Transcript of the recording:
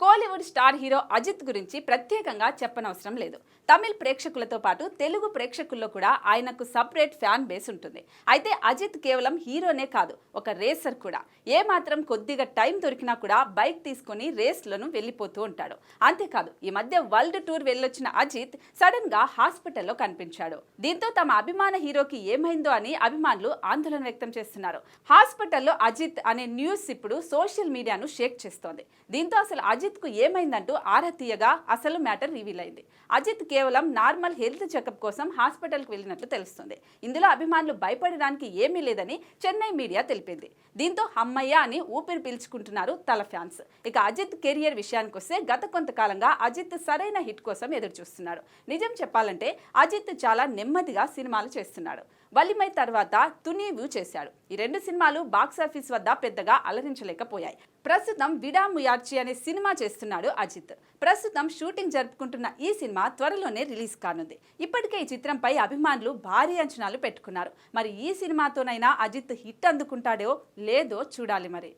Kollywood star hero Ajit గురించి ప్రత్యేకంగా చెప్పనవసరం లేదు. తమిళ్ ప్రేక్షకులతో పాటు తెలుగు ప్రేక్షకుల్లో కూడా ఆయనకు సపరేట్ ఫ్యాన్ బేస్ ఉంటుంది. అయితే అజిత్ కేవలం హీరోనే కాదు, ఒక రేసర్ కూడా. ఏమాత్రం కొద్దిగా టైం దొరికినా కూడా బైక్ తీసుకుని రేస్లను వెళ్ళిపోతూ ఉంటాడు. అంతేకాదు, ఈ మధ్య వరల్డ్ టూర్ వెళ్ళొచ్చిన అజిత్ సడన్ గా హాస్పిటల్లో కనిపించాడు. దీంతో తమ అభిమాన హీరోకి ఏమైందో అని అభిమానులు ఆందోళన వ్యక్తం చేస్తున్నారు. హాస్పిటల్లో అజిత్ అనే న్యూస్ ఇప్పుడు సోషల్ మీడియాను షేక్ చేస్తోంది. దీంతో అసలు అజిత్ కు ఏమైందంటూ ఆరా తీయగా అసలు మ్యాటర్ రివీల్ అయింది. అజిత్ కేవలం నార్మల్ హెల్త్ చెకప్ కోసం హాస్పిటల్కి వెళ్ళినట్లు తెలుస్తుంది. ఇందులో అభిమానులు భయపడడానికి ఏమీ లేదని చెన్నై మీడియా తెలిపింది. దీంతో అమ్మయ్య అని ఊపిరి పీల్చుకుంటున్నారు తల ఫ్యాన్స్. ఇక అజిత్ కెరియర్ విషయానికి వస్తే గత కొంతకాలంగా అజిత్ సరైన హిట్ కోసం ఎదురు చూస్తున్నాడు. నిజం చెప్పాలంటే అజిత్ చాలా నెమ్మదిగా సినిమాలు చేస్తున్నాడు. వలిమై తర్వాత తునీవు చేశాడు. ఈ రెండు సినిమాలు బాక్సాఫీస్ వద్ద పెద్దగా అలరించలేకపోయాయి. ప్రస్తుతం విడాముయార్చి అనే సినిమా చేస్తున్నాడు అజిత్. ప్రస్తుతం షూటింగ్ జరుపుకుంటున్న ఈ సినిమా త్వరలోనే రిలీజ్ కానుంది. ఇప్పటికే ఈ చిత్రంపై అభిమానులు భారీ అంచనాలు పెట్టుకున్నారు. మరి ఈ సినిమాతోనైనా అజిత్ హిట్ అందుకుంటాడో లేదో చూడాలి మరి.